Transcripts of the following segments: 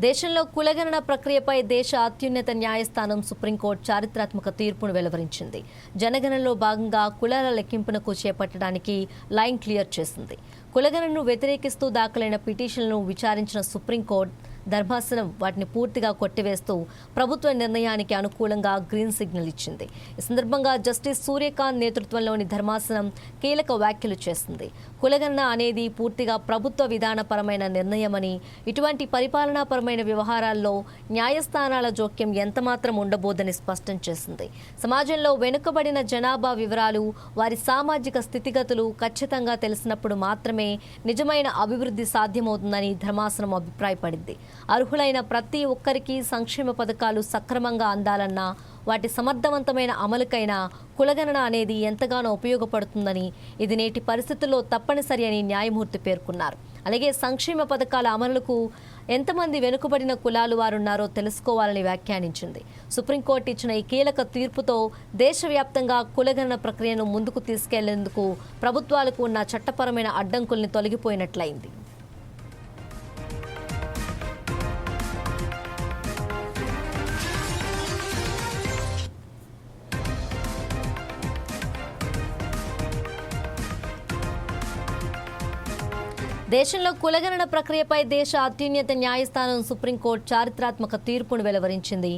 దేశంలో కులగణన ప్రక్రియపై దేశ అత్యున్నత న్యాయస్థానం సుప్రీంకోర్టు చారిత్రాత్మక తీర్పును వెలువరించింది. జనగణనలో భాగంగా కులాల లెక్కింపునకు చేపట్టడానికి లైన్ క్లియర్ చేసింది. కులగణనను వ్యతిరేకిస్తూ దాఖలైన పిటిషన్లను విచారించిన సుప్రీంకోర్టు ధర్మాసనం వాటిని పూర్తిగా కొట్టివేస్తూ ప్రభుత్వ నిర్ణయానికి అనుకూలంగా గ్రీన్ సిగ్నల్ ఇచ్చింది. ఈ సందర్భంగా జస్టిస్ సూర్యకాంత్ నేతృత్వంలోని ధర్మాసనం కీలక వ్యాఖ్యలు చేసింది. కులగణన అనేది పూర్తిగా ప్రభుత్వ విధానపరమైన నిర్ణయమని, ఇటువంటి పరిపాలనాపరమైన వ్యవహారాల్లో న్యాయస్థానాల జోక్యం ఎంతమాత్రం ఉండబోదని స్పష్టం చేసింది. సమాజంలో వెనుకబడిన జనాభా వివరాలు, వారి సామాజిక స్థితిగతులు ఖచ్చితంగా తెలిసినప్పుడు మాత్రమే నిజమైన అభివృద్ధి సాధ్యమవుతుందని ధర్మాసనం అభిప్రాయపడింది. అర్హులైన ప్రతి ఒక్కరికి సంక్షేమ పథకాలు సక్రమంగా అందాలన్నా, వాటి సమర్థవంతమైన అమలుకైనా కులగణన అనేది ఎంతగానో ఉపయోగపడుతుందని, ఇది నేటి పరిస్థితుల్లో తప్పనిసరి అని న్యాయమూర్తి పేర్కొన్నారు. అలాగే సంక్షేమ పథకాల అమలుకు ఎంతమంది వెనుకబడిన కులాలు వారున్నారో తెలుసుకోవాలని వ్యాఖ్యానించింది. సుప్రీంకోర్టు ఇచ్చిన ఈ కీలక తీర్పుతో దేశవ్యాప్తంగా కులగణన ప్రక్రియను ముందుకు తీసుకెళ్లేందుకు ప్రభుత్వాలకు ఉన్న చట్టపరమైన అడ్డంకుల్ని తొలగిపోయినట్లయింది. దేశంలో కులగణన ప్రక్రియపై దేశ అత్యున్నత న్యాయస్థానం సుప్రీంకోర్టు చారిత్రాత్మక తీర్పును వెలువరించింది.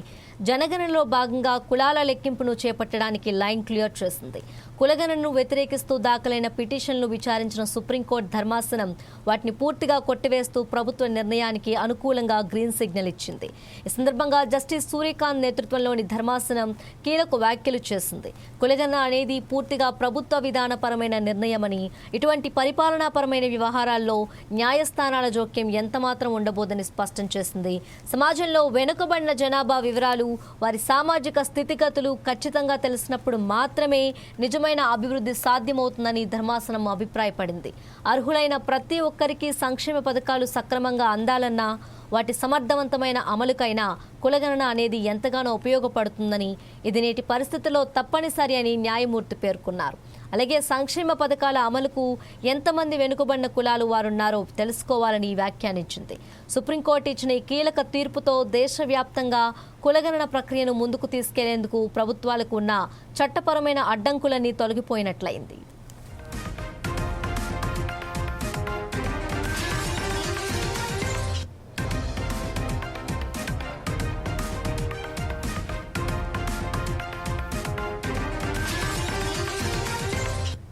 జనగణనలో భాగంగా కులాల లెక్కింపును చేపట్టడానికి లైన్ క్లియర్ చేసింది. కులగణనను వ్యతిరేకిస్తూ దాఖలైన పిటిషన్లు విచారించిన సుప్రీంకోర్టు ధర్మాసనం వాటిని పూర్తిగా కొట్టివేస్తూ ప్రభుత్వ నిర్ణయానికి అనుకూలంగా గ్రీన్ సిగ్నల్ ఇచ్చింది. ఈ సందర్భంగా జస్టిస్ సూర్యకాంత్ నేతృత్వంలోని ధర్మాసనం కీలక వ్యాఖ్యలు చేసింది. కులగణన అనేది పూర్తిగా ప్రభుత్వ విధానపరమైన నిర్ణయమని, ఇటువంటి పరిపాలనాపరమైన వ్యవహారాల్లో న్యాయస్థానాల జోక్యం ఎంతమాత్రం ఉండబోదని స్పష్టం చేసింది. సమాజంలో వెనుకబడిన జనాభా వివరాలు, వారి సామాజిక స్థితిగతులు ఖచ్చితంగా తెలిసినప్పుడు మాత్రమే నిజమైన అభివృద్ధి సాధ్యమవుతుందని ధర్మాసనం అభిప్రాయపడింది. అర్హులైన ప్రతి ఒక్కరికి సంక్షేమ పథకాలు సక్రమంగా అందాలన్నా, వాటి సమర్థవంతమైన అమలుకైనా కులగణన అనేది ఎంతగానో ఉపయోగపడుతుందని, ఇది నేటి పరిస్థితుల్లో తప్పనిసరి అని న్యాయమూర్తి పేర్కొన్నారు. అలాగే సంక్షేమ పథకాల అమలుకు ఎంతమంది వెనుకబడిన కులాలు వారున్నారో తెలుసుకోవాలని వ్యాఖ్యానించింది. సుప్రీంకోర్టు ఇచ్చిన ఈ కీలక తీర్పుతో దేశవ్యాప్తంగా కులగణన ప్రక్రియను ముందుకు తీసుకెళ్లేందుకు ప్రభుత్వాలకు ఉన్న చట్టపరమైన అడ్డంకులన్నీ తొలగిపోయినట్లయింది.